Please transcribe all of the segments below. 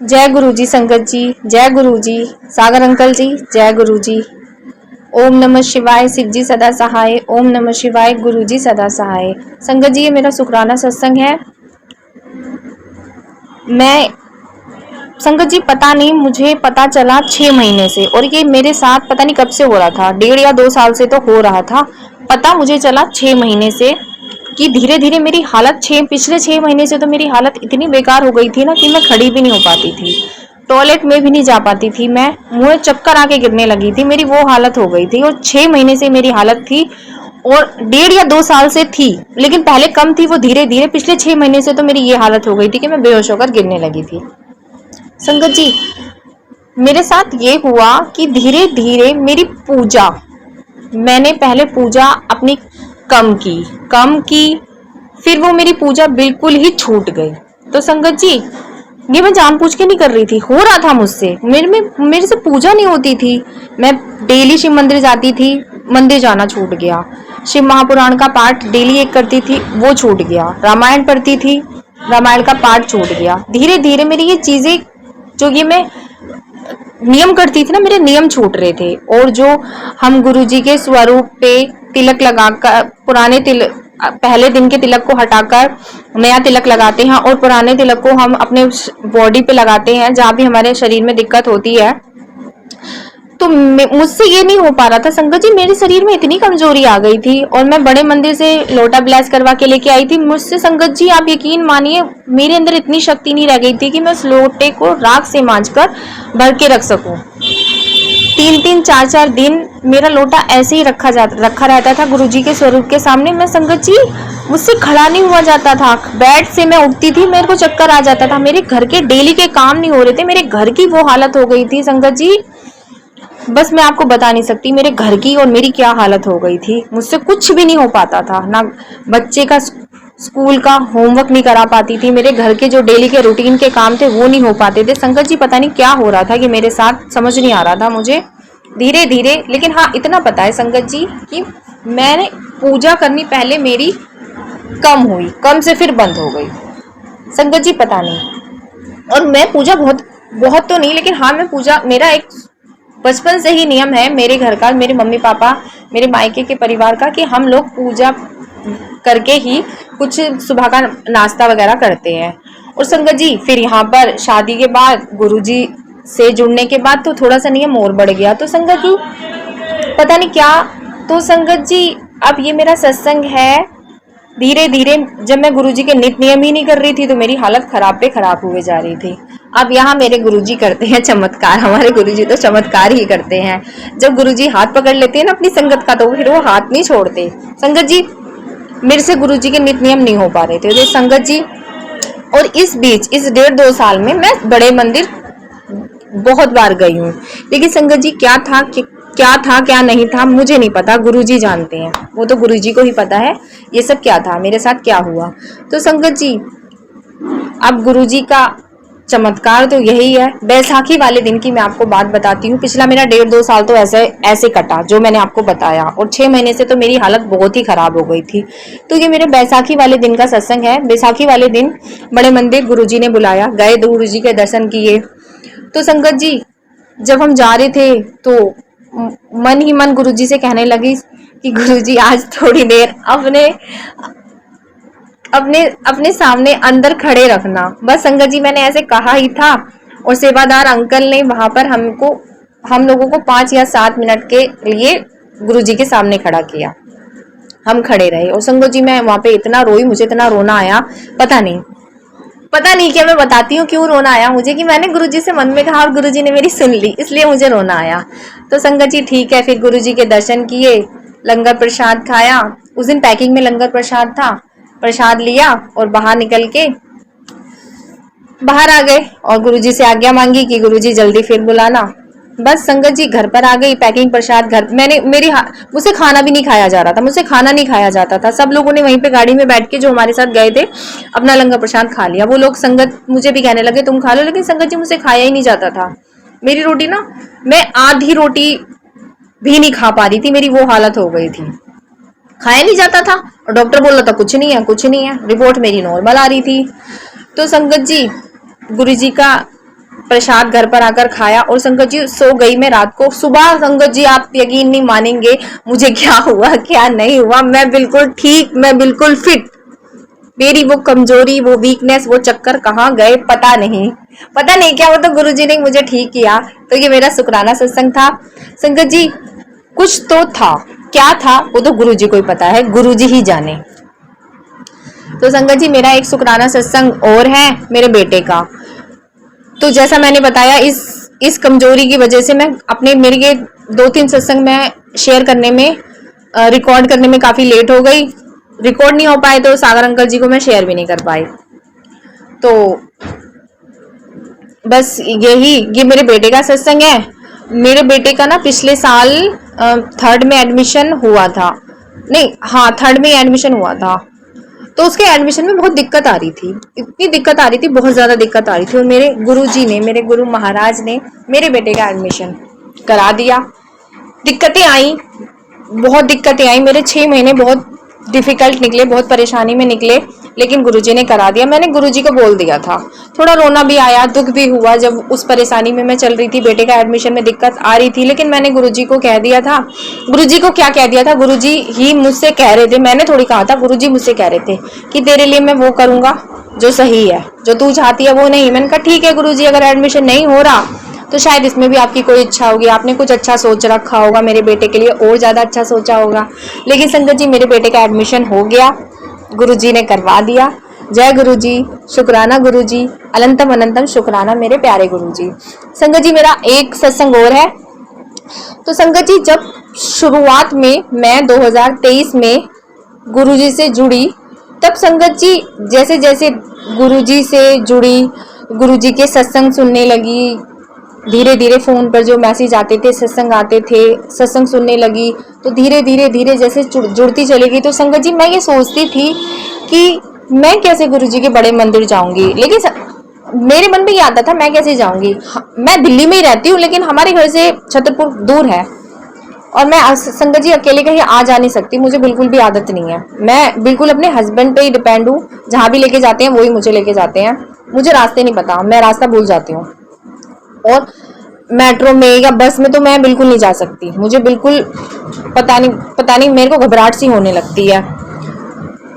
जय गुरु जी संगत जी, जय गुरु जी। सागर अंकल जी, जय गुरु जी। ओम नमः शिवाय, शिव जी सदा सहाय। ओम नमः शिवाय, गुरु जी सदा सहाय। संगत जी, ये मेरा शुक्राना सत्संग है। मैं संगत जी, पता नहीं, मुझे पता चला 6 महीने से, और ये मेरे साथ पता नहीं कब से हो रहा था, 1.5 या 2 साल से तो हो रहा था। पता मुझे चला 6 महीने से कि धीरे धीरे मेरी हालत पिछले 6 महीने से तो मेरी हालत इतनी बेकार हो गई थी ना कि मैं खड़ी भी नहीं हो पाती थी, टॉयलेट में भी नहीं जा पाती थी, मैं मुझे चक्कर आके गिरने लगी थी, मेरी वो हालत हो गई थी। और 6 महीने से मेरी हालत थी, और 1.5 या 2 साल से थी, लेकिन पहले कम थी, वो धीरे धीरे पिछले 6 महीने से तो मेरी ये हालत हो गई थी कि मैं बेहोश होकर गिरने लगी थी। संगत जी, मेरे साथ ये हुआ कि धीरे धीरे मेरी पूजा, मैंने पहले पूजा अपनी कम की, फिर वो मेरी पूजा बिल्कुल ही छूट गई। तो संगत जी, ये मैं जानबूझ के नहीं कर रही थी, हो रहा था मुझसे, मेरे से पूजा नहीं होती थी। मैं डेली शिव मंदिर जाती थी, मंदिर जाना छूट गया। शिव महापुराण का पाठ डेली एक करती थी, वो छूट गया। रामायण पढ़ती थी, रामायण का पाठ छूट गया। धीरे धीरे मेरी ये चीजें, जो ये मैं नियम करती थी ना, मेरे नियम छूट रहे थे। और जो हम गुरुजी के स्वरूप पे तिलक लगाकर, पहले दिन के तिलक को हटाकर नया तिलक लगाते हैं, और पुराने तिलक को हम अपने बॉडी पे लगाते हैं जहाँ भी हमारे शरीर में दिक्कत होती है। तो मुझसे ये नहीं हो पा रहा था संगत जी, मेरे शरीर में इतनी कमजोरी आ गई थी, और मैं बड़े मंदिर से लोटा ब्लेस करवा के लेके आई थी। मुझसे संगत जी, आप यकीन मानिए, मेरे अंदर इतनी शक्ति नहीं रह गई थी कि मैं उस लोटे को राख से मांझकर भर के रख सकूं। 3-3, 4-4 दिन मेरा लोटा ऐसे ही रखा रहता था गुरुजी के स्वरूप के सामने। मैं संगत जी, मुझसे खड़ा नहीं हुआ जाता था, बेड से मैं उठती थी, मेरे को चक्कर आ जाता था, मेरे घर के डेली के काम नहीं हो रहे थे, मेरे घर की वो हालत हो गई थी संगत जी, बस मैं आपको बता नहीं सकती मेरे घर की और मेरी क्या हालत हो गई थी। मुझसे कुछ भी नहीं हो पाता था, ना बच्चे का स्कूल का होमवर्क नहीं करा पाती थी, मेरे घर के जो डेली के रूटीन के काम थे वो नहीं हो पाते थे। संगत जी, पता नहीं क्या हो रहा था कि मेरे साथ, समझ नहीं आ रहा था मुझे धीरे धीरे। लेकिन हाँ, इतना पता है संगत जी कि मैंने पूजा करनी पहले मेरी कम हुई, कम से फिर बंद हो गई संगत जी, पता नहीं। और मैं पूजा बहुत बहुत तो नहीं, लेकिन हाँ, मैं पूजा, मेरा एक बचपन से ही नियम है मेरे घर का, मेरे मम्मी पापा, मेरे मायके के परिवार का, कि हम लोग पूजा करके ही कुछ सुबह का नाश्ता वगैरह करते हैं। और संगत जी, फिर यहाँ पर शादी के बाद, गुरुजी से जुड़ने के बाद तो थोड़ा सा नियम और बढ़ गया। तो संगत जी, पता नहीं क्या, तो संगत जी, अब ये मेरा सत्संग है। धीरे धीरे जब मैं गुरुजी के नित्य नियम ही नहीं कर रही थी तो मेरी हालत खराब पे खराब हुए जा रही थी। अब यहाँ मेरे गुरुजी करते हैं चमत्कार, हमारे गुरुजी तो चमत्कार ही करते हैं। जब गुरुजी हाथ पकड़ लेते हैं ना अपनी संगत का, तो फिर वो हाथ नहीं छोड़ते संगत जी। मेरे से गुरुजी के नित्य नियम नहीं हो पा रहे थे तो संगत जी, और इस बीच, इस 1.5-2 साल में मैं बड़े मंदिर बहुत बार गई हूँ, लेकिन संगत जी, क्या नहीं था मुझे नहीं पता, गुरुजी जानते हैं, वो तो गुरुजी को ही पता है ये सब क्या था, मेरे साथ क्या हुआ। तो संगत जी, अब गुरुजी का चमत्कार तो यही है। बैसाखी वाले दिन की मैं आपको बात बताती हूँ। पिछला मेरा 1.5-2 साल तो ऐसे कटा जो मैंने आपको बताया, और 6 महीने से तो मेरी हालत बहुत ही खराब हो गई थी। तो ये मेरे बैसाखी वाले दिन का सत्संग है। बैसाखी वाले दिन बड़े मंदिर गुरुजी ने बुलाया, गए, गुरुजी के दर्शन किए। तो संगत जी, जब हम जा रहे थे तो मन ही मन गुरुजी से कहने लगी कि गुरुजी, आज थोड़ी देर अपने अपने अपने सामने अंदर खड़े रखना। बस संगत जी, मैंने ऐसे कहा ही था, और सेवादार अंकल ने वहां पर हम लोगों को 5 या 7 मिनट के लिए गुरुजी के सामने खड़ा किया। हम खड़े रहे, और संगत जी, मैं वहां पे इतना रोई, मुझे इतना रोना आया, पता नहीं क्या, मैं बताती हूँ क्यों रोना आया मुझे, कि मैंने गुरुजी से मन में कहा और गुरुजी ने मेरी सुन ली, इसलिए मुझे रोना आया। तो संगत जी, ठीक है, फिर गुरुजी के दर्शन किए, लंगर प्रसाद खाया। उस दिन पैकिंग में लंगर प्रसाद था, प्रसाद लिया और बाहर निकल के बाहर आ गए, और गुरुजी से आज्ञा मांगी कि गुरुजी जल्दी फिर बुलाना। बस संगत जी, घर पर आ गई, पैकिंग प्रसाद घर, मुझसे खाना भी नहीं खाया जा रहा था, मुझसे खाना नहीं खाया जाता था। सब लोगों ने वहीं पे गाड़ी में बैठ के, जो हमारे साथ गए थे, अपना लंगर प्रसाद खा लिया। वो लोग संगत मुझे भी कहने लगे तुम खा लो, लेकिन संगत जी, मुझसे खाया ही नहीं जाता था। मेरी रोटी ना, मैं आधी रोटी भी नहीं खा पा रही थी, मेरी वो हालत हो गई थी, खाया नहीं जाता था। और डॉक्टर बोल रहा था कुछ नहीं है, कुछ नहीं है, रिपोर्ट मेरी नॉर्मल आ रही थी। तो संगत जी, गुरुजी का प्रसाद घर पर आकर खाया और संगत जी सो गई मैं रात को। सुबह संगत जी आप यकीन नहीं मानेंगे मुझे क्या हुआ क्या नहीं हुआ, मैं बिल्कुल ठीक, मैं बिल्कुल फिट। मेरी वो कमजोरी, वो वीकनेस, वो चक्कर कहाँ गए पता नहीं, पता नहीं क्या, वो तो गुरुजी ने मुझे ठीक किया। तो ये मेरा शुक्राना सत्संग था संगत जी। कुछ तो था, क्या था वो तो गुरुजी को ही पता है, गुरुजी ही जाने। तो संगत जी मेरा एक शुक्राना सत्संग और है मेरे बेटे का। तो जैसा मैंने बताया इस कमजोरी की वजह से मैं अपने मेरे ये 2-3 सत्संग में शेयर करने में, रिकॉर्ड करने में काफी लेट हो गई। रिकॉर्ड नहीं हो पाए तो सागर अंकल जी को मैं शेयर भी नहीं कर पाई। तो बस ये मेरे बेटे का सत्संग है। मेरे बेटे का ना पिछले साल 3rd में एडमिशन हुआ था, नहीं हाँ 3rd में एडमिशन हुआ था। तो उसके एडमिशन में बहुत दिक्कत आ रही थी, इतनी दिक्कत आ रही थी, बहुत ज्यादा दिक्कत आ रही थी। और मेरे गुरुजी ने, मेरे गुरु महाराज ने मेरे बेटे का एडमिशन करा दिया। दिक्कतें आई, बहुत दिक्कतें आई, मेरे 6 महीने बहुत डिफिकल्ट निकले, बहुत परेशानी में निकले, लेकिन गुरुजी ने करा दिया। मैंने गुरुजी को बोल दिया था, थोड़ा रोना भी आया, दुख भी हुआ जब उस परेशानी में मैं चल रही थी, बेटे का एडमिशन में दिक्कत आ रही थी, लेकिन मैंने गुरुजी को कह दिया था। गुरुजी को क्या कह दिया था, गुरुजी ही मुझसे कह रहे थे, मैंने थोड़ी कहा था, गुरुजी मुझसे कह रहे थे कि तेरे लिए मैं वो करूंगा जो सही है, जो तू चाहती है वो नहीं। मैंने कहा ठीक है गुरुजी, अगर एडमिशन नहीं हो रहा तो शायद इसमें भी आपकी कोई इच्छा होगी, आपने कुछ अच्छा सोच रखा होगा मेरे बेटे के लिए, और ज्यादा अच्छा सोचा होगा। लेकिन संगत जी मेरे बेटे का एडमिशन हो गया, गुरुजी ने करवा दिया। जय गुरुजी, शुक्राना गुरुजी, अनंतम अनंतम शुक्राना मेरे प्यारे गुरुजी। संगत जी मेरा एक सत्संग और है। तो संगत जी जब शुरुआत में मैं 2023 में गुरुजी से जुड़ी, तब संगत जी जैसे जैसे गुरुजी से जुड़ी, गुरुजी के सत्संग सुनने लगी, धीरे धीरे फोन पर जो मैसेज आते थे, सत्संग आते थे, सत्संग सुनने लगी, तो धीरे धीरे धीरे जैसे जुड़ती चली गई। तो संगत जी मैं ये सोचती थी कि मैं कैसे गुरुजी के बड़े मंदिर जाऊंगी, लेकिन मेरे मन में ये आता था मैं कैसे जाऊंगी। मैं दिल्ली में ही रहती हूँ, लेकिन हमारे घर से छतरपुर दूर है और मैं संगत जी अकेले कहीं आ जा नहीं सकती, मुझे बिल्कुल भी आदत नहीं है। मैं बिल्कुल अपने हस्बैंड पे ही डिपेंड हूँ, जहाँ भी लेके जाते हैं वही मुझे लेके जाते हैं। मुझे रास्ते नहीं पता, मैं रास्ता भूल जाती हूँ। और मेट्रो में या बस में तो मैं बिल्कुल नहीं जा सकती, मुझे बिल्कुल पता नहीं मेरे को घबराहट सी होने लगती है।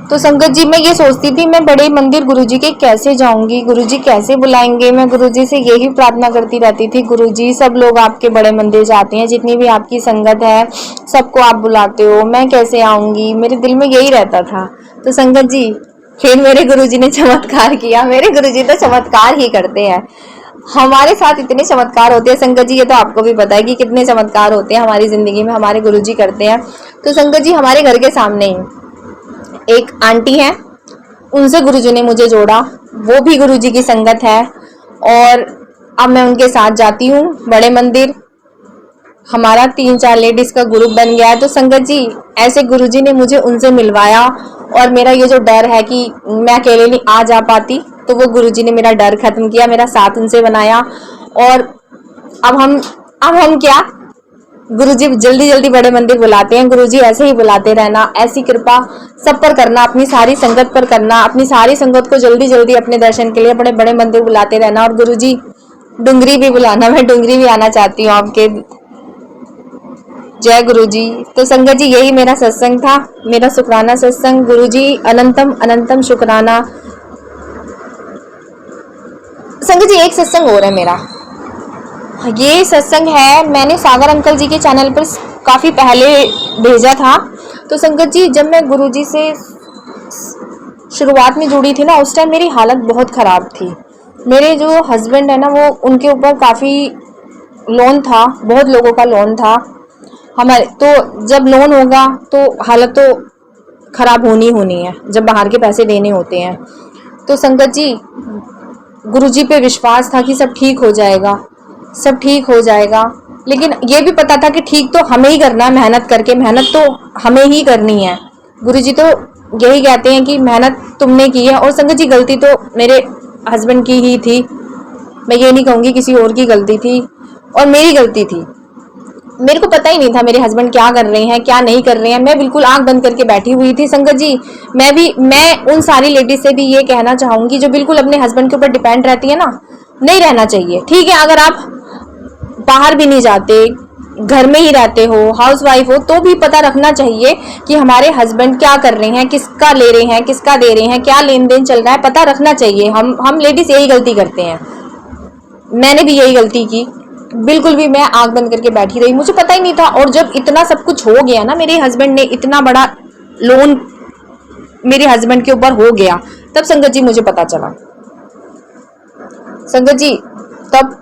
तो संगत जी मैं ये सोचती थी मैं बड़े मंदिर गुरुजी के कैसे जाऊंगी, गुरुजी कैसे बुलाएंगे। मैं गुरुजी से यही प्रार्थना करती रहती थी, गुरुजी सब लोग आपके बड़े मंदिर जाते हैं, जितनी भी आपकी संगत है सबको आप बुलाते हो, मैं कैसे आऊंगी, मेरे दिल में यही रहता था। तो संगत जी फिर मेरे गुरुजी ने चमत्कार किया। मेरे गुरुजी तो चमत्कार ही करते हैं, हमारे साथ इतने चमत्कार होते हैं संगत जी, ये तो आपको भी पता है कि कितने चमत्कार होते हैं हमारी जिंदगी में, हमारे गुरुजी करते हैं। तो संगत जी हमारे घर के सामने ही एक आंटी है, उनसे गुरुजी ने मुझे जोड़ा, वो भी गुरुजी की संगत है और अब मैं उनके साथ जाती हूँ बड़े मंदिर। हमारा 3-4 लेडीज का ग्रुप बन गया है। तो संगत जी ऐसे गुरुजी ने मुझे उनसे मिलवाया और मेरा ये जो डर है कि मैं अकेले नहीं आ जा पाती, तो वो गुरुजी ने मेरा डर खत्म किया, मेरा साथ उनसे बनाया। और अब हम क्या, गुरुजी जल्दी जल्दी बड़े मंदिर बुलाते हैं। गुरुजी ऐसे ही बुलाते रहना, ऐसी कृपा सब पर करना, अपनी सारी संगत पर करना, अपनी सारी संगत को जल्दी जल्दी अपने दर्शन के लिए बड़े बड़े मंदिर बुलाते रहना। और गुरुजी डुंगरी भी बुलाना, मैं डुंगरी भी आना चाहती हूँ आपके। जय गुरुजी। तो संगत जी यही मेरा सत्संग था, मेरा शुक्राना सत्संग। गुरुजी अनंतम अनंतम शुक्राना। संगत जी एक सत्संग और है मेरा, ये सत्संग है मैंने सागर अंकल जी के चैनल पर काफी पहले भेजा था। तो संगत जी जब मैं गुरुजी से शुरुआत में जुड़ी थी ना, उस टाइम मेरी हालत बहुत खराब थी। मेरे जो हस्बैंड है ना, वो उनके ऊपर काफी लोन था, बहुत लोगों का लोन था हमारे। तो जब लोन होगा तो हालत तो खराब होनी है, जब बाहर के पैसे देने होते हैं। तो संगत जी गुरुजी पे विश्वास था कि सब ठीक हो जाएगा, सब ठीक हो जाएगा। लेकिन ये भी पता था कि ठीक तो हमें ही करना है, मेहनत करके, मेहनत तो हमें ही करनी है। गुरुजी तो यही कहते हैं कि मेहनत तुमने की है। और संगत जी गलती तो मेरे हस्बैंड की ही थी, मैं ये नहीं कहूँगी किसी और की गलती थी, और मेरी गलती थी। मेरे को पता ही नहीं था मेरे हस्बैंड क्या कर रहे हैं क्या नहीं कर रहे हैं, मैं बिल्कुल आंख बंद करके बैठी हुई थी। संगत जी मैं उन सारी लेडीज से भी ये कहना चाहूंगी जो बिल्कुल अपने हस्बैंड के ऊपर डिपेंड रहती है ना, नहीं रहना चाहिए। ठीक है, अगर आप बाहर भी नहीं जाते, घर में ही रहते हो, हाउस वाइफ हो, तो भी पता रखना चाहिए कि हमारे हस्बैंड क्या कर रहे हैं, किसका ले रहे हैं, किसका दे रहे हैं, क्या लेन देन चल रहा है, पता रखना चाहिए। हम लेडीज यही गलती करते हैं। मैंने भी यही गलती की, बिल्कुल भी मैं आंख बंद करके बैठी रही, मुझे पता ही नहीं था। और जब इतना सब कुछ हो गया ना, मेरे हस्बैंड ने इतना बड़ा लोन मेरे हस्बैंड के ऊपर हो गया, तब संगत जी मुझे पता चला। संगत जी तब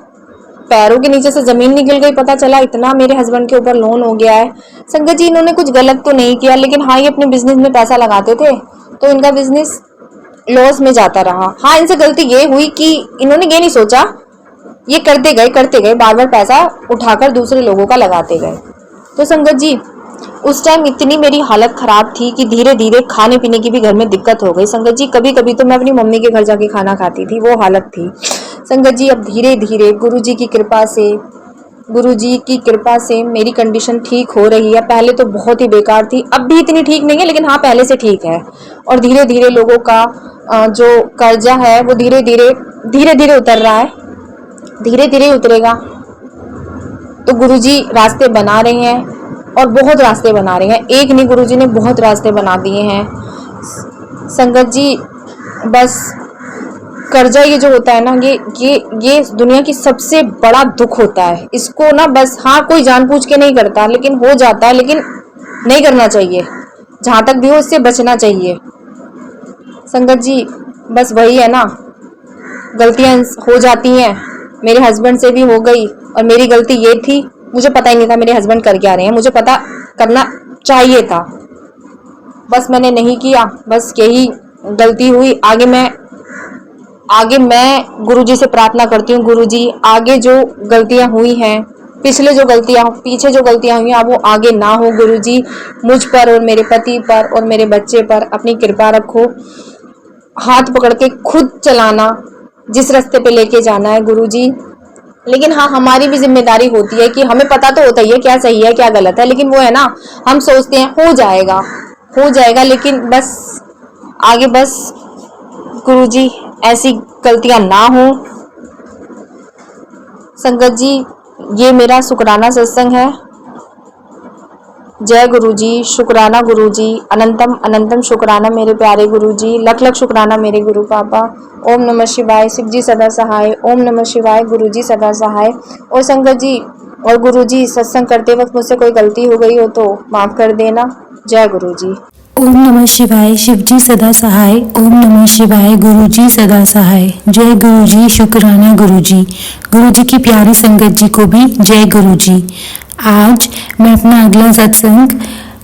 पैरों के नीचे से जमीन निकल गई, पता चला इतना मेरे हस्बैंड के ऊपर लोन हो गया है। संगत जी इन्होंने कुछ गलत तो नहीं किया, लेकिन हाँ ये अपने बिजनेस में पैसा लगाते थे तो इनका बिजनेस लॉस में जाता रहा। हाँ, इनसे गलती ये हुई कि इन्होंने ये नहीं सोचा, ये करते गए बार बार पैसा उठाकर दूसरे लोगों का लगाते गए। तो संगत जी उस टाइम इतनी मेरी हालत खराब थी कि धीरे धीरे खाने पीने की भी घर में दिक्कत हो गई। संगत जी कभी कभी तो मैं अपनी मम्मी के घर जाके खाना खाती थी, वो हालत थी। संगत जी अब धीरे धीरे गुरुजी की कृपा से मेरी कंडीशन ठीक हो रही है। पहले तो बहुत ही बेकार थी, अब भी इतनी ठीक नहीं है, लेकिन हाँ पहले से ठीक है। और धीरे धीरे लोगों का जो कर्जा है वो धीरे धीरे उतर रहा है, धीरे धीरे उतरेगा। तो गुरुजी रास्ते बना रहे हैं और बहुत रास्ते बना रहे हैं, एक नहीं गुरुजी ने बहुत रास्ते बना दिए हैं। संगत जी बस कर्जा ये जो होता है ना, ये दुनिया की सबसे बड़ा दुख होता है। इसको ना बस हाँ कोई जानबूझ के नहीं करता, लेकिन हो जाता है, लेकिन नहीं करना चाहिए। जहां तक भी हो इससे बचना चाहिए। संगत जी बस वही है ना, गलतियां हो जाती हैं, मेरे हस्बैंड से भी हो गई। और मेरी गलती ये थी, मुझे पता ही नहीं था मेरे हस्बैंड कर क्या रहे हैं, मुझे पता करना चाहिए था, बस मैंने नहीं किया, बस यही गलती हुई। आगे मैं गुरुजी से प्रार्थना करती हूँ, गुरुजी आगे जो गलतियां हुई हैं, पीछे जो गलतियां हुई हैं, अब वो आगे ना हो। गुरुजी मुझ पर और मेरे पति पर और मेरे बच्चे पर अपनी कृपा रखो। हाथ पकड़ के खुद चलाना, जिस रास्ते पे लेके जाना है गुरुजी। लेकिन हाँ हमारी भी जिम्मेदारी होती है कि हमें पता तो होता ही है क्या सही है क्या गलत है, लेकिन वो है ना, हम सोचते हैं हो जाएगा, लेकिन बस आगे बस गुरुजी ऐसी गलतियां ना हो। संगत जी ये मेरा शुक्राना सत्संग है। जय गुरुजी, शुक्राना गुरुजी, अनंतम अनंतम शुक्राना मेरे प्यारे गुरुजी, लख लख शुक्राना मेरे गुरु पापा। ओम नमः शिवाय, शिव जी सदा सहाय। ओम नमः शिवाय, गुरुजी सदा सहाय। और संगत जी और गुरुजी सत्संग करते वक्त मुझसे कोई गलती हो गई हो तो माफ कर देना। जय गुरुजी। ओम नमः शिवाय, शिवजी सदा सहाय। ओम नमः शिवाय, गुरुजी सदा सहाय। जय गुरुजी, शुक्राना गुरुजी। गुरुजी की प्यारी संगत जी को भी जय गुरुजी। आज मैं अपना अगला सत्संग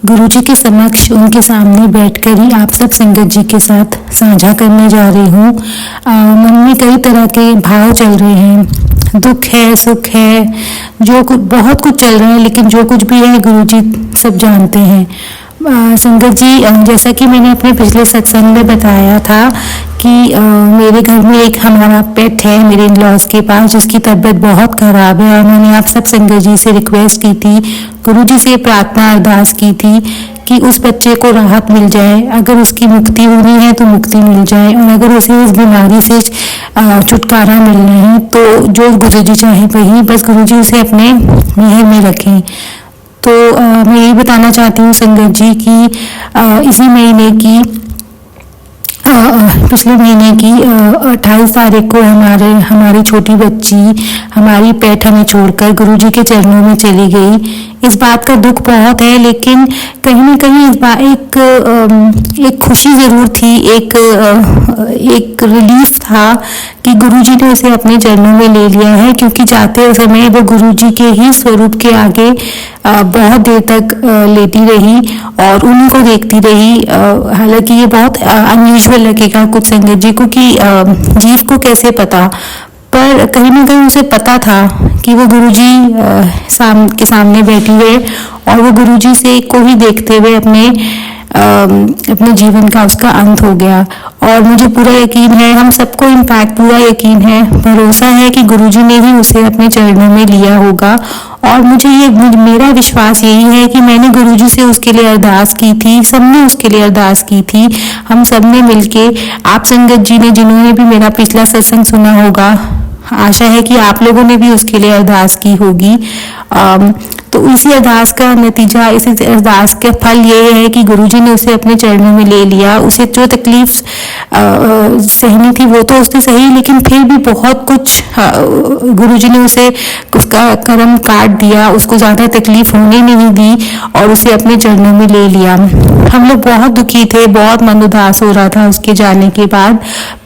गुरुजी के समक्ष उनके सामने बैठकर ही आप सब संगत जी के साथ साझा करने जा रही हूँ। मन में कई तरह के भाव चल रहे हैं, दुख है, सुख है, जो कुछ बहुत कुछ चल रहा है, लेकिन जो कुछ भी है गुरुजी सब जानते हैं। संगत जी जैसा कि मैंने अपने पिछले सत्संग में बताया था कि मेरे घर में एक हमारा पेट है मेरे इन-लॉज के पास, जिसकी तबीयत बहुत खराब है। और मैंने आप सब संगत जी से रिक्वेस्ट की थी, गुरुजी से प्रार्थना अरदास की थी कि उस बच्चे को राहत मिल जाए, अगर उसकी मुक्ति होनी है तो मुक्ति मिल जाए, और अगर उसे इस बीमारी से छुटकारा मिलना है तो जो गुरुजी चाहे वही, बस गुरुजी उसे अपने मेहर में रखें। तो मैं यही बताना चाहती हूँ संगत जी कि इसी महीने की पिछले महीने की 28 तारीख को हमारी छोटी बच्ची, हमारी पेट हमें छोड़कर गुरुजी के चरणों में चली गई। इस बात का दुख बहुत है, लेकिन कहीं न कहीं एक खुशी ज़रूर थी, एक रिलीफ था कि गुरुजी ने उसे अपने चरणों में ले लिया है, क्योंकि जाते समय वो गुरुजी के ही स्वरूप के आगे बहुत देर तक लेटी रही और उन्हीं को देखती रही। हालांकि ये बहुत अनयूजुअल लगेगा कुछ संगत जी को कि जीव को कैसे पता, पर कहीं ना कहीं उसे पता था कि वो गुरुजी के सामने बैठी है और वो गुरुजी से को ही देखते हुए अपने जीवन का उसका अंत हो गया। और मुझे पूरा यकीन है, हम सबको इनफैक्ट पूरा यकीन है, भरोसा है कि गुरुजी ने ही उसे अपने चरणों में लिया होगा। और मेरा विश्वास यही है कि मैंने गुरुजी से उसके लिए अरदास की थी, सबने उसके लिए अरदास की थी, हम सबने मिलके, आप संगत जी ने जिन्होंने भी मेरा पिछला सत्संग सुना होगा, आशा है कि आप लोगों ने भी उसके लिए अरदास की होगी। तो इसी अरदास का नतीजा, इसी अरदास का फल ये है कि गुरुजी ने उसे अपने चरणों में ले लिया। उसे जो तकलीफ सहनी थी वो तो उसने सही, लेकिन फिर भी बहुत कुछ गुरुजी ने उसे उसका कर्म काट दिया, उसको ज़्यादा तकलीफ होने नहीं दी और उसे अपने चरणों में ले लिया। हम लोग बहुत दुखी थे, बहुत मन उदास हो रहा था उसके जाने के बाद।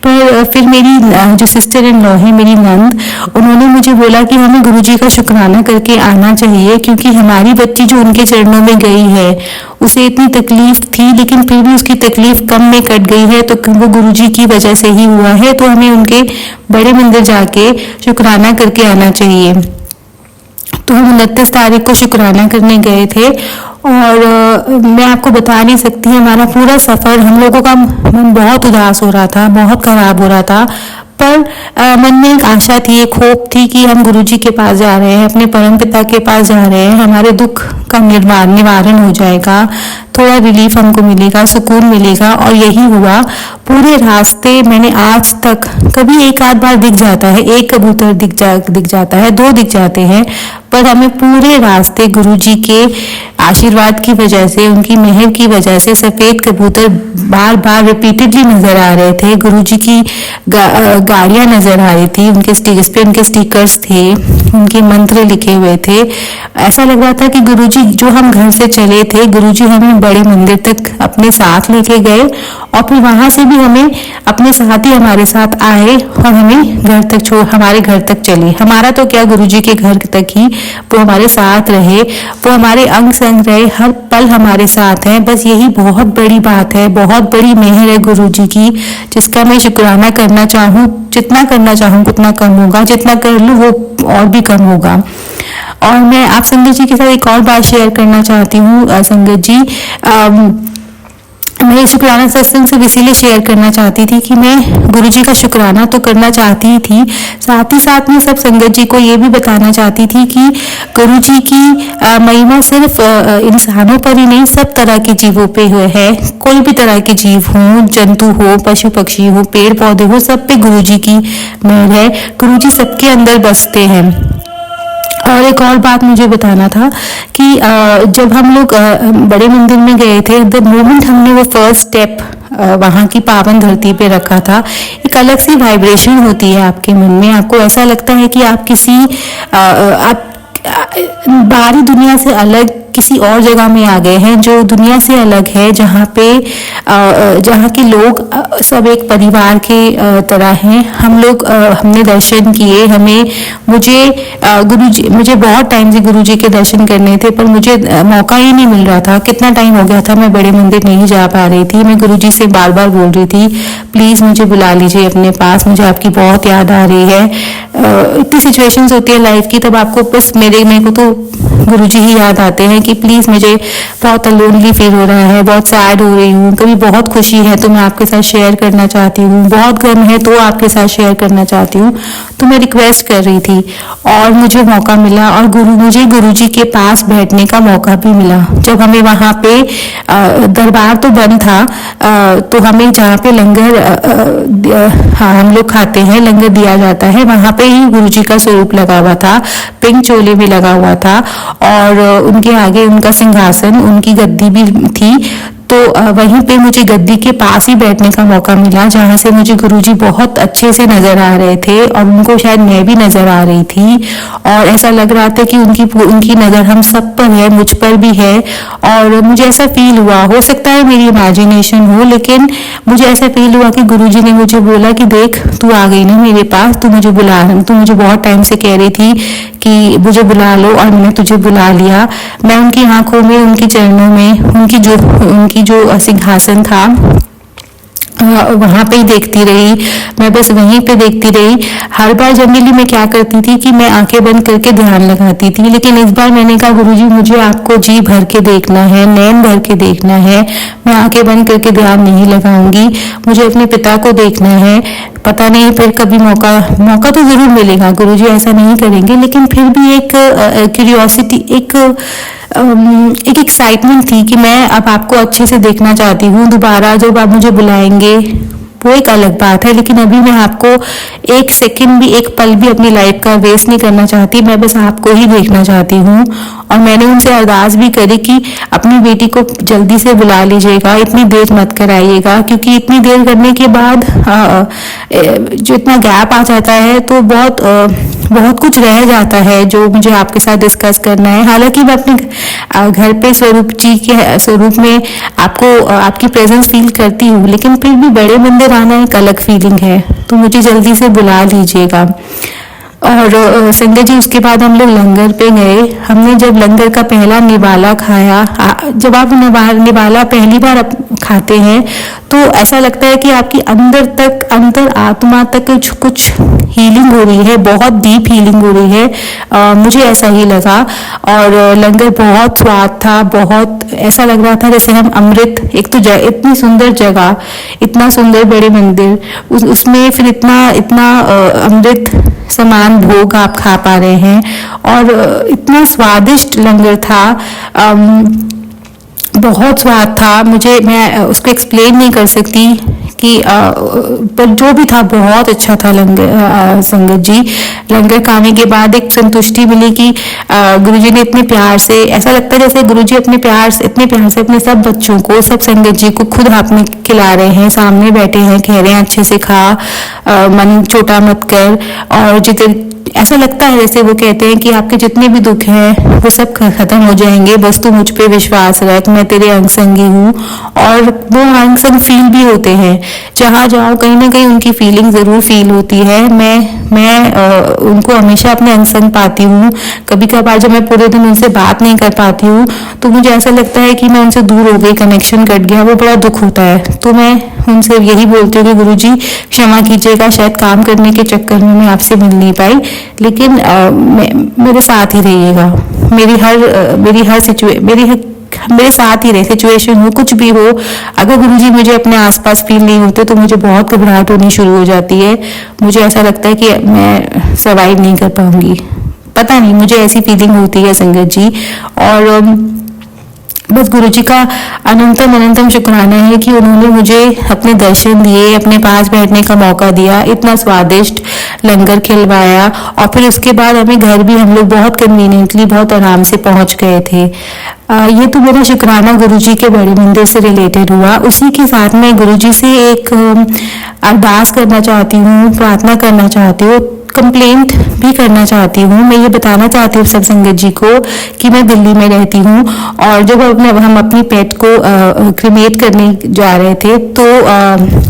पर फिर मेरी जो सिस्टर इन लॉ है, मेरी नंद, उन्होंने मुझे बोला कि हमें गुरुजी का शुक्राना करके आना चाहिए, क्योंकि हमारी बच्ची जो उनके चरणों में गई है उसे इतनी तकलीफ थी, लेकिन फिर भी उसकी तकलीफ कम में कट गई है, तो वो गुरुजी की वजह से ही हुआ है। तो हमें उनके बड़े मंदिर जाके शुक्राना करके आना चाहिए। तो हम 29 तारीख को शुक्राना करने गए थे और मैं आपको बता नहीं सकती, हमारा पूरा सफ़र, हम लोगों का मन बहुत उदास हो रहा था, बहुत खराब हो रहा था, पर मन में एक आशा थी, एक होप थी कि हम गुरुजी के पास जा रहे हैं, अपने परम पिता के पास जा रहे हैं, हमारे दुख का निवारण हो जाएगा, थोड़ा रिलीफ हमको मिलेगा, सुकून मिलेगा। और यही हुआ। पूरे रास्ते मैंने आज तक, कभी एक आध बार दिख जाता है, एक कबूतर दिख जाता है, 2 दिख जाते हैं, पर हमें पूरे रास्ते गुरुजी के आशीर्वाद की वजह से, उनकी मेहर की वजह से सफेद कबूतर बार बार रिपीटेडली नजर आ रहे थे। गुरुजी की गाड़ियां नजर आ रही थी, उनके स्टेज पे उनके स्टिकर्स थे, उनके मंत्र लिखे हुए थे। ऐसा लग रहा था कि गुरुजी, जो हम घर से चले थे, गुरुजी हमें बड़े मंदिर तक अपने साथ लेके गए और फिर वहां से भी हमें अपने साथ ही हमारे साथ आए और हमें घर तक हमारे घर तक चले। हमारा तो क्या, गुरुजी के घर तक ही वो हमारे साथ रहे, वो हमारे अंग संग रहे, हर पल हमारे साथ हैं। बस यही बहुत बड़ी बात है, बहुत बड़ी मेहर है गुरुजी की, जिसका मैं शुक्राना करना चाहूँ। जितना करना चाहूँ उतना कम होगा, जितना कर लूँ वो और भी कम होगा। और मैं आप संगत जी के साथ एक और बात शेयर करना चाहती हूँ। संगत जी, मैं शुक्राना सत्संग से इसीलिए शेयर करना चाहती थी कि मैं गुरुजी का शुक्राना तो करना चाहती ही थी, साथ ही साथ में सब संगत जी को ये भी बताना चाहती थी कि गुरुजी की महिमा सिर्फ इंसानों पर ही नहीं, सब तरह के जीवों पे है। कोई भी तरह के जीव हो, जंतु हो, पशु पक्षी हो, पेड़ पौधे हो, सब पे गुरुजी की मेहर है। गुरुजी सबके अंदर बसते हैं। और एक और बात मुझे बताना था कि जब हम लोग बड़े मंदिर में गए थे, द मोमेंट हमने वो फर्स्ट स्टेप वहाँ की पावन धरती पे रखा था, एक अलग सी वाइब्रेशन होती है आपके मन में। आपको ऐसा लगता है कि आप किसी आप बाहरी दुनिया से अलग किसी और जगह में आ गए हैं, जो दुनिया से अलग है, जहाँ के लोग सब एक परिवार के तरह हैं। हम लोग हमने दर्शन किए, मुझे बहुत टाइम से गुरुजी के दर्शन करने थे, पर मुझे मौका ही नहीं मिल रहा था। कितना टाइम हो गया था मैं बड़े मंदिर नहीं जा पा रही थी। मैं गुरुजी से बार बार बोल रही थी, प्लीज मुझे बुला लीजिए अपने पास, मुझे आपकी बहुत याद आ रही है। इतनी सिचुएशंस होती है लाइफ की, तब आपको बस मेरे को तो गुरुजी ही याद आते हैं कि प्लीज मुझे बहुत लोनली फील हो रहा है, बहुत सैड हो रही हूँ, कभी बहुत खुशी है तो मैं आपके साथ शेयर करना चाहती हूँ, बहुत गम है तो आपके साथ शेयर करना चाहती हूँ। तो मैं रिक्वेस्ट कर रही थी और मुझे मौका मिला और मुझे गुरुजी के पास बैठने का मौका भी मिला। जब हमें वहाँ पे दरबार तो बंद था, तो हमें जहाँ पे लंगर हम लोग खाते हैं, लंगर दिया जाता है, वहाँ पे ही गुरुजी का स्वरूप लगा हुआ था, पिंक चोले भी लगा हुआ था और उनके आगे उनका सिंहासन, उनकी गद्दी भी थी। तो वहीं पे मुझे गद्दी के पास ही बैठने का मौका मिला, जहाँ से मुझे गुरुजी बहुत अच्छे से नजर आ रहे थे और उनको शायद मैं भी नजर आ रही थी और ऐसा लग रहा था कि उनकी नजर हम सब पर है, मुझ पर भी है। और मुझे ऐसा फील हुआ, हो सकता है मेरी इमेजिनेशन हो, लेकिन मुझे ऐसा फील हुआ कि गुरुजी ने मुझे बोला कि देख, तू आ गई ना मेरे पास, तू मुझे बहुत टाइम से कह रही थी कि मुझे बुला लो और मैंने तुझे बुला लिया। मैं उनकी आंखों में, उनके चरणों में, उनकी जो सिंहासन था वहां पे ही देखती रही, मैं बस वहीं पे देखती रही। हर बार जनरली मैं क्या करती थी कि मैं आंखें बंद करके ध्यान लगाती थी, लेकिन इस बार मैंने कहा गुरुजी मुझे आपको जी भर के देखना है, नैन भर के देखना है, मैं आंखें बंद करके ध्यान नहीं लगाऊंगी, मुझे अपने पिता को देखना है। पता नहीं फिर कभी मौका तो जरूर मिलेगा, गुरुजी ऐसा नहीं करेंगे, लेकिन फिर भी एक क्यूरियोसिटी, एक एक्साइटमेंट थी कि मैं अब आपको अच्छे से देखना चाहती हूँ। दोबारा जब आप मुझे बुलाएंगे, वो एक अलग बात है। लेकिन अभी मैं आपको एक सेकंड भी, एक पल भी अपनी लाइफ का वेस्ट नहीं करना चाहती। मैं बस आपको ही देखना चाहती हूँ। और मैंने उनसे अरदास भी करी कि अपनी बेटी को जल्दी से बुला लीजिएगा, इतनी देर मत कराइएगा, क्योंकि इतनी देर करने के बाद जो इतना गैप आ जाता है तो बहुत कुछ रह जाता है जो मुझे आपके साथ डिस्कस करना है। हालांकि मैं अपने घर पे स्वरूप जी के स्वरूप में आपको आपकी प्रेजेंस फील करती हूँ, लेकिन फिर भी बड़े मंदिर आना एक अलग फीलिंग है। तो मुझे जल्दी से बुला लीजिएगा। और संजय जी, उसके बाद हम लोग लंगर पे गए। हमने जब लंगर का पहला निवाला खाया, जब आप निवाला पहली बार खाते हैं तो ऐसा लगता है कि आपकी अंतर आत्मा तक कुछ हीलिंग हो रही है, बहुत डीप हीलिंग हो रही है। मुझे ऐसा ही लगा। और लंगर बहुत स्वाद था, बहुत ऐसा लग रहा था जैसे हम अमृत, एक तो इतनी सुंदर जगह, इतना सुंदर बड़े मंदिर, उसमें फिर इतना अमृत समान भोग आप खा पा रहे हैं। और इतना स्वादिष्ट लंगर था, बहुत स्वाद था। मैं उसको एक्सप्लेन नहीं कर सकती कि पर जो भी था बहुत अच्छा था लंगर। संगत जी, लंगर खाने के बाद एक संतुष्टि मिली कि गुरुजी ने इतने प्यार से, ऐसा लगता है जैसे गुरुजी इतने प्यार से अपने सब बच्चों को, सब संगत जी को खुद हाथ में खिला रहे हैं, सामने बैठे हैं, कह रहे हैं अच्छे से खा, मन छोटा मत कर। और जितने ऐसा लगता है जैसे वो कहते हैं कि आपके जितने भी दुख हैं वो सब खत्म हो जाएंगे, बस तू मुझ पे विश्वास रख, मैं तेरे अंग संगी हूँ। और वो अंग संग फील भी होते हैं, जहाँ जाओ कहीं ना कहीं उनकी फीलिंग जरूर फील होती है। मैं उनको हमेशा अपने अंग संग पाती हूँ। कभी कभार जब मैं पूरे दिन उनसे बात नहीं कर पाती हूँ तो मुझे ऐसा लगता है कि मैं उनसे दूर हो गई, कनेक्शन कट गया, वो बड़ा दुख होता है। तो मैं उनसे यही बोलती हूँ कि गुरुजी क्षमा कीजिएगा, शायद काम करने के चक्कर में मैं आपसे मिल नहीं पाई, लेकिन मेरे साथ ही रहिएगा। मेरे साथ ही रहे, सिचुएशन हो कुछ भी हो। अगर गुरुजी मुझे अपने आसपास फील नहीं होते तो मुझे बहुत घबराहट होनी शुरू हो जाती है। मुझे ऐसा लगता है कि मैं सर्वाइव नहीं कर पाऊंगी, पता नहीं, मुझे ऐसी फीलिंग होती है संगत जी। और बस गुरुजी का अनंतम शुक्राना है कि उन्होंने मुझे अपने दर्शन दिए, अपने पास बैठने का मौका दिया, इतना स्वादिष्ट लंगर खिलवाया। और फिर उसके बाद हमें घर भी हम लोग बहुत कन्वीनियंटली, बहुत आराम से पहुंच गए थे। ये तो मेरा शुक्राना गुरुजी के बड़े मंदिर से रिलेटेड हुआ। उसी के साथ मैं गुरुजी से एक अरदास करना चाहती हूँ, प्रार्थना करना चाहती हूँ, कंप्लेंट भी करना चाहती हूँ। मैं ये बताना चाहती हूँ सब संगत जी को कि मैं दिल्ली में रहती हूँ। और जब हम अपनी पेट को क्रिमेट करने जा रहे थे तो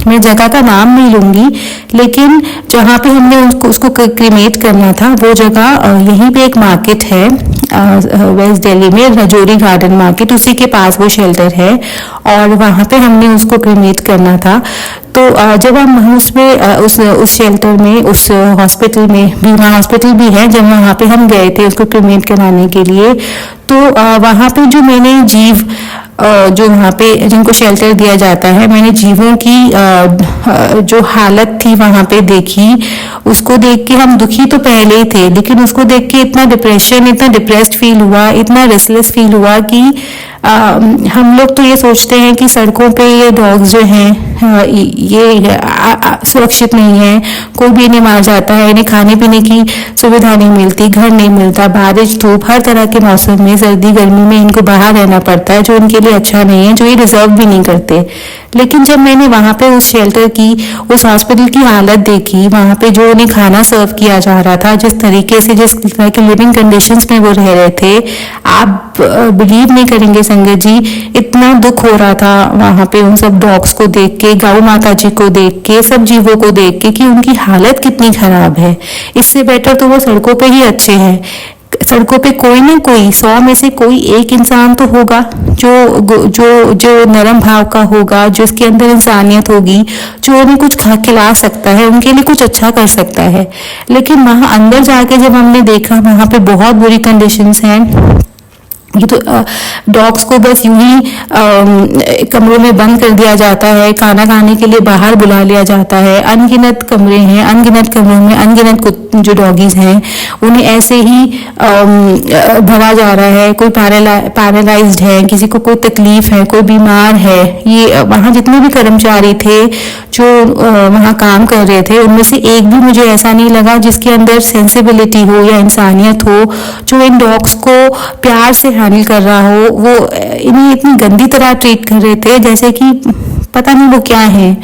मैं जगह का नाम नहीं लूंगी, लेकिन जहाँ पे हमने उसको क्रिमेट करना था वो जगह, यहीं पे एक मार्केट है वेस्ट दिल्ली में, रजौरी गार्डन मार्केट, उसी के पास वो शेल्टर है और वहाँ पे हमने उसको क्रिमेट करना था। तो जब हम उसमें उस शेल्टर में, उस हॉस्पिटल में, बीमा हॉस्पिटल भी है, जब वहाँ पे हम गए थे उसको क्रिमेट कराने के लिए, तो वहाँ पे जो मैंने जीव जो वहाँ पे जिनको शेल्टर दिया जाता है, मैंने जीवों की जो हालत थी वहाँ पे देखी। उसको देख के हम दुखी तो पहले ही थे, लेकिन उसको देख के इतना डिप्रेस्ड फील हुआ, इतना रेस्टलेस फील हुआ कि हम लोग तो ये सोचते हैं कि सड़कों पे ये डॉग्स जो हैं ये सुरक्षित नहीं है, कोई भी इन्हें मार जाता है, इन्हें खाने पीने की सुविधा नहीं मिलती, घर नहीं मिलता, बारिश धूप हर तरह के मौसम में, सर्दी गर्मी में इनको बाहर रहना पड़ता है, जो इनके लिए अच्छा नहीं है, जो ये डिजर्व भी नहीं करते। लेकिन जब मैंने वहाँ पे उस शेल्टर की, उस हॉस्पिटल की हालत देखी, वहाँ पे जो उन्हें खाना सर्व किया जा रहा था, जिस तरीके से, जिस तरह के लिविंग कंडीशंस में वो रह रहे थे, आप बिलीव नहीं करेंगे संगत जी, इतना दुख हो रहा था वहाँ पे उन सब डॉग्स को देख के, गौ माता जी को देख के, सब जीवों को देख के कि उनकी हालत कितनी खराब है। इससे बेटर तो वो सड़कों पे ही अच्छे हैं। सड़कों पे कोई ना कोई, 100 में से कोई एक इंसान तो होगा जो नरम भाव का होगा, जिसके अंदर इंसानियत होगी, जो उन्हें कुछ खिला सकता है, उनके लिए कुछ अच्छा कर सकता है। लेकिन वहां अंदर जाके जब हमने देखा, वहां पे बहुत बुरी कंडीशंस हैं, ये तो डॉग्स को बस यूं ही कमरों में बंद कर दिया जाता है, खाना खाने के लिए बाहर बुला लिया जाता है। अनगिनत कमरे हैं, अनगिनत कमरों में अनगिनत जो डॉगीज हैं उन्हें ऐसे ही भगा जा रहा है। कोई पैरालाइज्ड है, किसी को कोई तकलीफ है, कोई बीमार है। ये वहाँ जितने भी कर्मचारी थे जो वहाँ काम कर रहे थे, उनमें से एक भी मुझे ऐसा नहीं लगा जिसके अंदर सेंसिबिलिटी हो या इंसानियत हो, जो इन डॉग्स को प्यार से हैंडल कर रहा हो। वो इन्हें इतनी गंदी तरह ट्रीट कर रहे थे जैसे कि पता नहीं वो क्या है।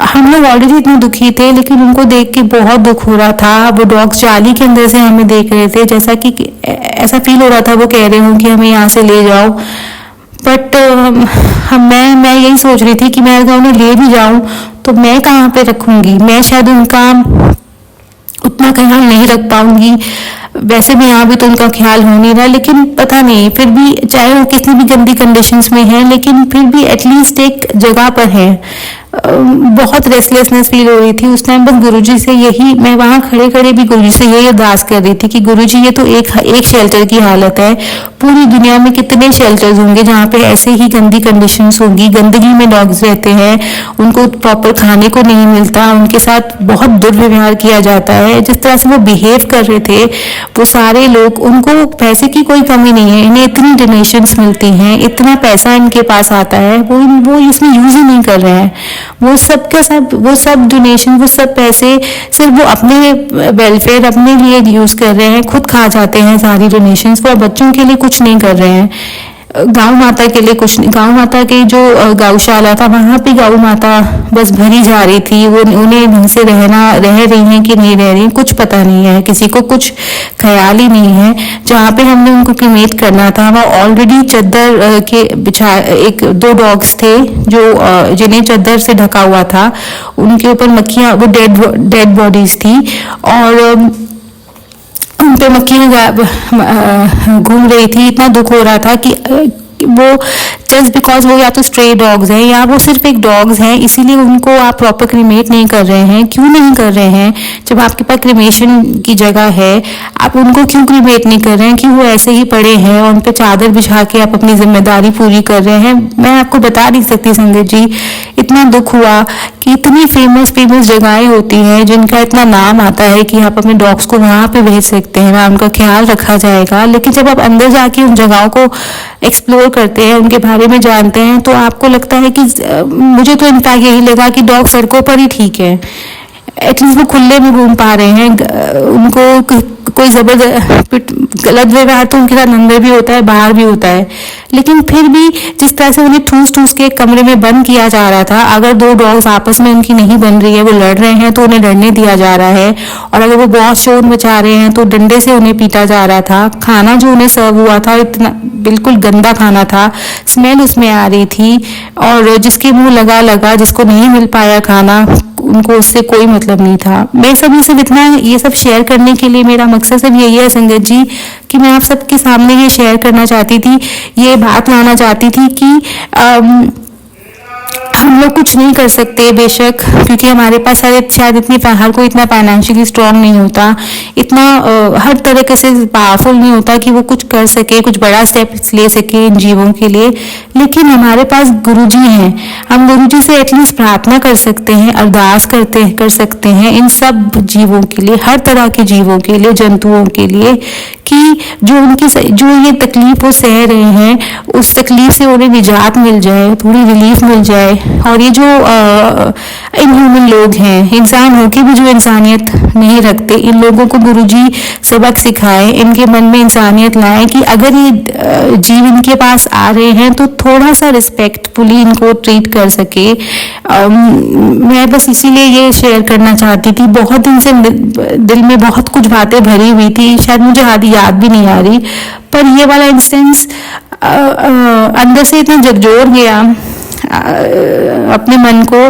हम लोग ऑलरेडी इतने दुखी थे, लेकिन उनको देख के बहुत दुख हो रहा था। वो डॉग्स जाली के अंदर से हमें देख रहे थे, जैसा कि ऐसा फील हो रहा था वो कह रहे हो कि हमें यहाँ से ले जाओ। बट मैं यही सोच रही थी कि मैं अगर उन्हें ले भी जाऊं तो मैं कहाँ पे रखूंगी। मैं शायद उनका उतना ख्याल नहीं रख पाऊंगी। वैसे भी यहाँ भी तो उनका ख्याल हो नहीं रहा, लेकिन पता नहीं, फिर भी चाहे वो कितनी भी गंदी कंडीशंस में है, लेकिन फिर भी एटलीस्ट एक जगह पर है। बहुत रेस्टलेसनेस फील हो रही थी उस टाइम। बस गुरुजी से यही, मैं वहाँ खड़े खड़े भी गुरुजी से यही अरदास कर रही थी कि गुरुजी ये तो एक शेल्टर की हालत है, पूरी दुनिया में कितने शेल्टर्स होंगे जहाँ पे ऐसे ही गंदी कंडीशंस होंगी, गंदगी में डॉग्स रहते हैं, उनको प्रॉपर खाने को नहीं मिलता, उनके साथ बहुत दुर्व्यवहार किया जाता है। जिस तरह से वो बिहेव कर रहे थे वो सारे लोग, उनको पैसे की कोई कमी नहीं है, इन्हें इतनी डोनेशंस मिलती हैं, इतना पैसा इनके पास आता है, वो इसमें यूज ही नहीं कर रहे हैं। वो सब का सब, वो सब डोनेशन, वो सब पैसे सिर्फ वो अपने वेलफेयर, अपने लिए यूज कर रहे हैं, खुद खा जाते हैं सारी डोनेशंस। वो बच्चों के लिए कुछ नहीं कर रहे हैं, गाँव माता के लिए कुछ नहीं। गाँव माता की जो गौशाला था वहाँ पे गौ माता बस भरी जा रही थी। वो उन्हें ढंग से रह रही हैं कि नहीं रह रही कुछ पता नहीं है, किसी को कुछ ख्याल ही नहीं है। जहाँ पे हमने उनको क्रीमेट करना था वहाँ ऑलरेडी चद्दर के बिछा, एक दो डॉग्स थे जो जिन्हें चद्दर से ढका हुआ था, उनके ऊपर मक्खियाँ, वो डेड बॉडीज थी और उन पे मक्खियाँ घूम रही थी। इतना दुख हो रहा था कि वो जस्ट बिकॉज वो या तो स्ट्रे डॉग्स हैं या वो सिर्फ एक डॉग्स हैं, इसीलिए उनको आप प्रॉपर क्रीमेट नहीं कर रहे हैं। क्यों नहीं कर रहे हैं? जब आपके पास क्रीमेशन की जगह है, आप उनको क्यों क्रीमेट नहीं कर रहे हैं? कि वो ऐसे ही पड़े हैं और उन पे चादर बिछा के आप अपनी जिम्मेदारी पूरी कर रहे हैं। मैं आपको बता नहीं सकती संगत जी, इतना दुख हुआ कि इतनी फेमस जगहें होती हैं जिनका इतना नाम आता है कि आप अपने डॉग्स को वहाँ पे भेज सकते हैं, वहाँ उनका ख्याल रखा जाएगा। लेकिन जब आप अंदर जाके उन जगहों को एक्सप्लोर करते हैं, उनके बारे में जानते हैं, तो आपको लगता है कि मुझे तो इनफैक्ट यही लगा कि डॉग सड़कों पर ही ठीक है, एटलीस्ट वो खुले में घूम पा रहे हैं। उनको कोई गलत व्यवहार तो उनके साथ अंदर भी होता है, बाहर भी होता है, लेकिन फिर भी जिस तरह से उन्हें ठूस के कमरे में बंद किया जा रहा था, अगर दो डॉग्स आपस में उनकी नहीं बन रही है, वो लड़ रहे हैं तो उन्हें लड़ने दिया जा रहा है, और अगर वो बहुत शोर मचा रहे हैं तो डंडे से उन्हें पीटा जा रहा था। खाना जो उन्हें सर्व हुआ था इतना बिल्कुल गंदा खाना था, स्मेल उसमें आ रही थी, और जिसके मुंह लगा जिसको नहीं मिल पाया खाना, उनको उससे कोई मतलब नहीं था। मैं सब इतना ये सब शेयर करने के लिए, मेरा मकसद सब यही है संगत जी कि मैं आप सबके सामने ये शेयर करना चाहती थी, ये बात लाना चाहती थी कि हम लोग कुछ नहीं कर सकते बेशक, क्योंकि हमारे पास शायद इतनी हर कोई इतना फाइनेंशियली स्ट्रांग नहीं होता, इतना हर तरह से पावरफुल नहीं होता कि वो कुछ कर सके, कुछ बड़ा स्टेप्स ले सके इन जीवों के लिए। लेकिन हमारे पास गुरुजी हैं, हम गुरुजी से एटलीस्ट प्रार्थना कर सकते हैं, अरदास कर सकते हैं इन सब जीवों के लिए, हर तरह के जीवों के लिए, जंतुओं के लिए, कि जो ये तकलीफ वो सह रहे हैं, उस तकलीफ से उन्हें निजात मिल जाए, थोड़ी रिलीफ मिल जाए। और ये जो इनह्यूमन लोग हैं, इंसान होके भी जो इंसानियत नहीं रखते, इन लोगों को गुरुजी सबक सिखाए, इनके मन में इंसानियत लाए कि अगर ये जीव इनके पास आ रहे हैं तो थोड़ा सा रिस्पेक्टफुली इनको ट्रीट कर सके। मैं बस इसीलिए ये शेयर करना चाहती थी। बहुत दिन से दिल में बहुत कुछ बातें भरी हुई थी, शायद मुझे आधी याद भी नहीं आ रही, पर ये वाला इंस्टेंस अंदर से इतना झकझोर गया अपने मन को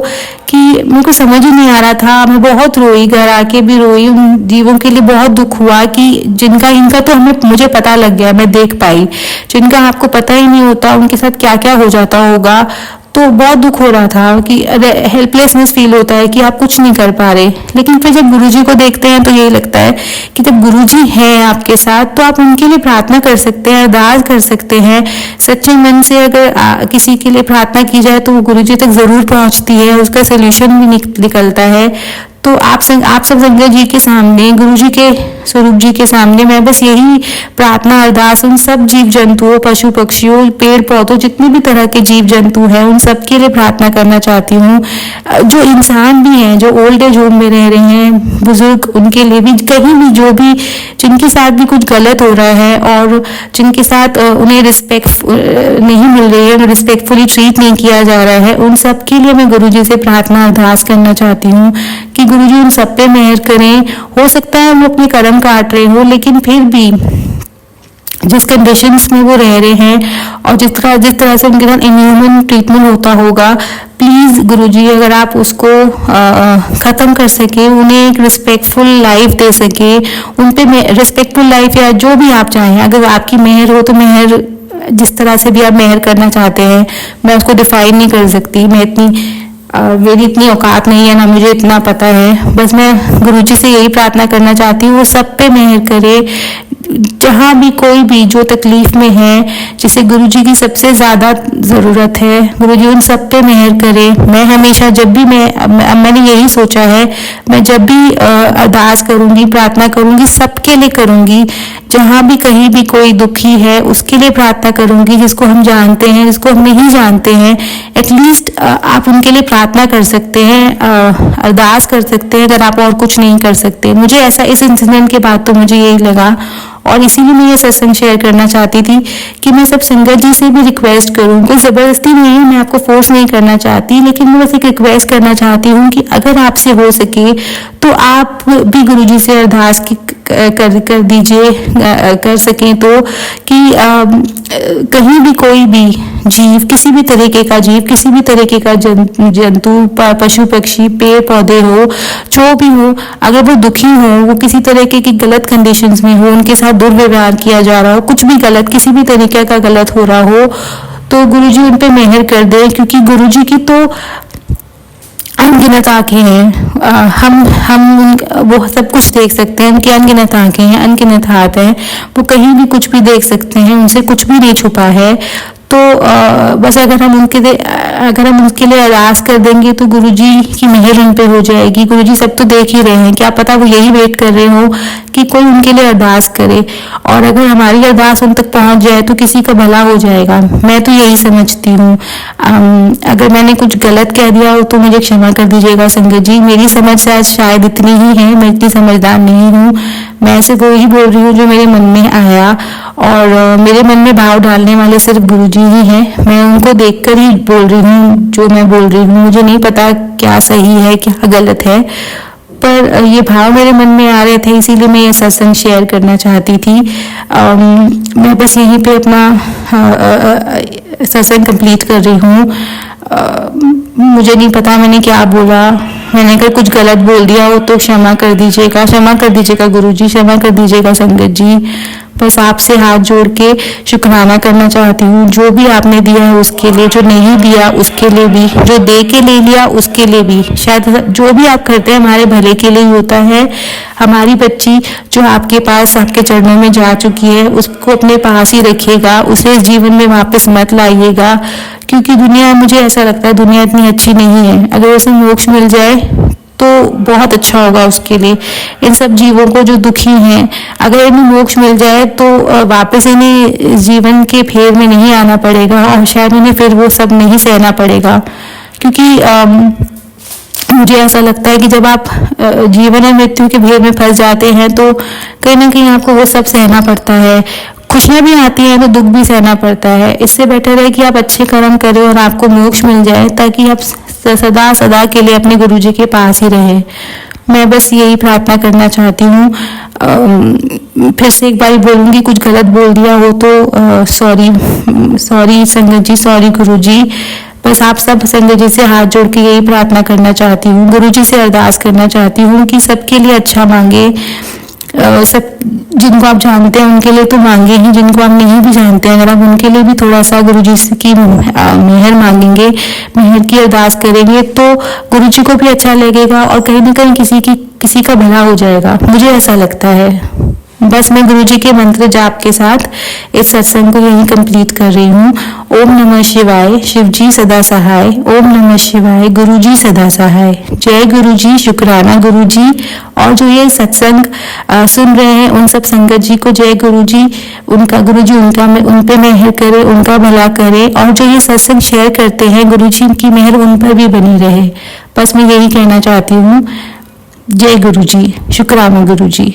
कि मेरे को समझ ही नहीं आ रहा था। मैं बहुत रोई, घर आके भी रोई, उन जीवों के लिए बहुत दुख हुआ कि इनका तो मुझे पता लग गया, मैं देख पाई, जिनका आपको पता ही नहीं होता उनके साथ क्या क्या हो जाता होगा। तो बहुत दुख हो रहा था कि हेल्पलेसनेस फील होता है कि आप कुछ नहीं कर पा रहे। लेकिन फिर जब गुरुजी को देखते हैं तो यही लगता है कि जब गुरुजी हैं आपके साथ तो आप उनके लिए प्रार्थना कर सकते हैं, अरदास कर सकते हैं। सच्चे मन से अगर किसी के लिए प्रार्थना की जाए तो वो गुरुजी तक जरूर पहुंचती है, उसका सोल्यूशन भी निकलता है। तो आप सब संगत जी के सामने, गुरु जी के स्वरूप जी के सामने मैं बस यही प्रार्थना अरदास उन सब जीव जंतुओं, पशु पक्षियों, पेड़ पौधों, जितने भी तरह के जीव जंतु हैं उन सब के लिए प्रार्थना करना चाहती हूँ। जो इंसान भी हैं, जो ओल्ड एज होम में रह रहे हैं, बुजुर्ग, उनके लिए भी, कहीं भी जो भी जिनके साथ भी कुछ गलत हो रहा है और जिनके साथ उन्हें रिस्पेक्ट नहीं मिल रही है, उन्हें रिस्पेक्टफुली ट्रीट नहीं किया जा रहा है, उन सब के लिए मैं गुरु जी से प्रार्थना अरदास करना चाहती हूँ कि गुरुजी उन सब पे मेहर करें। हो सकता है वो अपने कर्म काट रहे हो, लेकिन फिर भी जिस कंडीशंस में वो रह रहे हैं और जिस तरह से उनके साथ इनह्यूमन ट्रीटमेंट होता होगा, प्लीज गुरुजी अगर आप उसको खत्म कर सके, उन्हें एक रिस्पेक्टफुल लाइफ दे सके, उन पे रिस्पेक्टफुल लाइफ या जो भी आप चाहें, अगर आपकी मेहर हो तो मेहर जिस तरह से भी आप मेहर करना चाहते हैं, मैं उसको डिफाइन नहीं कर सकती। मेरी इतनी औकात नहीं है, ना मुझे इतना पता है। बस मैं गुरुजी से यही प्रार्थना करना चाहती हूँ वो सब पे मेहर करे। जहाँ भी कोई भी जो तकलीफ में है, जिसे गुरुजी की सबसे ज्यादा जरूरत है, गुरुजी उन सब पे मेहर करे। मैं हमेशा जब भी मैंने यही सोचा है, मैं जब भी अरदास करूंगी, प्रार्थना करूंगी, सबके लिए करूंगी। जहाँ भी कहीं भी कोई दुखी है उसके लिए प्रार्थना करूंगी, जिसको हम जानते हैं, जिसको हम नहीं जानते हैं, एटलीस्ट आप उनके लिए प्रार्थना कर सकते हैं, अरदास कर सकते हैं, अगर आप और कुछ नहीं कर सकते। मुझे ऐसा इस इंसिडेंट के बाद तो मुझे यही लगा और इसीलिए मैं ये सत्संग शेयर करना चाहती थी कि मैं सब संगत जी से भी रिक्वेस्ट करूं। कोई जबरदस्ती नहीं है, मैं आपको फोर्स नहीं करना चाहती, लेकिन मैं बस एक रिक्वेस्ट करना चाहती हूँ कि अगर आपसे हो सके तो आप भी गुरुजी से अरदास कर दीजिए, कर सकें तो, कि कहीं भी कोई भी जीव, किसी भी तरीके का जीव, किसी भी तरीके का जंतु, पशु पक्षी, पेड़ पौधे हो, जो भी हो, अगर वो दुखी हो, वो किसी तरीके की गलत कंडीशंस में हो, उनके साथ दुर्व्यवहार किया जा रहा हो, कुछ भी गलत, किसी भी तरीके का गलत हो रहा हो, तो गुरुजी उन पे मेहर कर दे। क्योंकि गुरुजी की तो अनगिनत आंखें हैं, हम वो सब कुछ देख सकते हैं, उनकी अनगिनत आंखें हैं, अनगिनत हाथ हैं, वो कहीं भी कुछ भी देख सकते हैं, उनसे कुछ भी नहीं छुपा है। तो बस अगर हम उनके लिए अरदास कर देंगे तो गुरुजी की मेहर उन पे हो जाएगी। गुरुजी सब तो देख ही रहे हैं, क्या पता वो यही वेट कर रहे हो कि कोई उनके लिए अरदास करे, और अगर हमारी अरदास उन तक पहुंच जाए तो किसी का भला हो जाएगा। मैं तो यही समझती हूँ। अगर मैंने कुछ गलत कह दिया हो तो मुझे क्षमा कर दीजिएगा संगत जी, मेरी समझ शायद इतनी ही है, मैं इतनी समझदार नहीं हूँ। मैं सिर्फ वही बोल रही हूँ जो मेरे मन में आया, और मेरे मन में भाव डालने वाले सिर्फ गुरुजी ही हैं। मैं उनको देखकर ही बोल रही हूँ जो मैं बोल रही हूँ, मुझे नहीं पता क्या सही है क्या गलत है, पर ये भाव मेरे मन में आ रहे थे, इसीलिए मैं ये सत्संग शेयर करना चाहती थी। मैं बस यहीं पे अपना सत्संग कंप्लीट कर रही हूँ। मुझे नहीं पता मैंने क्या बोला, मैंने अगर कुछ गलत बोल दिया हो तो क्षमा कर दीजिएगा गुरुजी, क्षमा कर दीजिएगा संगत जी। बस आपसे हाथ जोड़ के शुक्राना करना चाहती हूँ, जो भी आपने दिया है उसके लिए, जो नहीं दिया उसके लिए भी, जो दे के ले लिया उसके लिए भी। शायद जो भी आप करते हैं हमारे भले के लिए होता है। हमारी बच्ची जो आपके पास, आपके चरणों में जा चुकी है, उसको अपने पास ही रखिएगा, उसे इस जीवन में वापस मत लाइएगा, क्योंकि दुनिया, मुझे ऐसा लगता है दुनिया इतनी अच्छी नहीं है। अगर उसे मोक्ष मिल जाए तो बहुत अच्छा होगा उसके लिए। इन सब जीवों को जो दुखी हैं, अगर इन्हें मोक्ष मिल जाए तो वापस इन्हें जीवन के फेर में नहीं आना पड़ेगा, और शायद उन्हें फिर वो सब नहीं सहना पड़ेगा। क्योंकि मुझे ऐसा लगता है कि जब आप जीवन और मृत्यु के भेद में फंस जाते हैं तो कहीं ना कहीं आपको वो सब सहना पड़ता है। खुशियां भी आती हैं तो दुख भी सहना पड़ता है। इससे बेटर है कि आप अच्छे कर्म करें और आपको मोक्ष मिल जाए, ताकि आप सदा सदा के लिए अपने गुरुजी के पास ही रहें। मैं बस यही प्रार्थना करना चाहती हूँ। फिर से एक बार बोलूंगी, कुछ गलत बोल दिया हो तो सॉरी संगत जी, सॉरी गुरुजी। बस आप सब संगत जी से हाथ जोड़ के यही प्रार्थना करना चाहती हूँ, गुरुजी से अरदास करना चाहती हूँ कि सबके लिए अच्छा मांगे, सब जिनको आप जानते हैं उनके लिए तो मांगे ही, जिनको आप नहीं भी जानते हैं अगर आप उनके लिए भी थोड़ा सा गुरुजी की मेहर मांगेंगे, मेहर की अरदास करेंगे तो गुरुजी को भी अच्छा लगेगा और कहीं ना कहीं किसी का भला हो जाएगा, मुझे ऐसा लगता है। बस मैं गुरुजी के मंत्र जाप के साथ इस सत्संग को यही कंप्लीट कर रही हूँ। ओम नमः शिवाय, शिवजी सदा सहाय। ओम नमः शिवाय, गुरुजी सदा सहाय। जय गुरुजी, शुक्राना गुरुजी। और जो ये सत्संग सुन रहे हैं उन सब संगत जी को जय गुरुजी, उनका गुरुजी उन पे मेहर करे, उनका भला करे। और जो ये सत्संग शेयर करते हैं गुरुजी की मेहर उन पर भी बनी रहे। बस मैं यही कहना चाहती हूँ। जय गुरुजी, शुक्राना गुरुजी।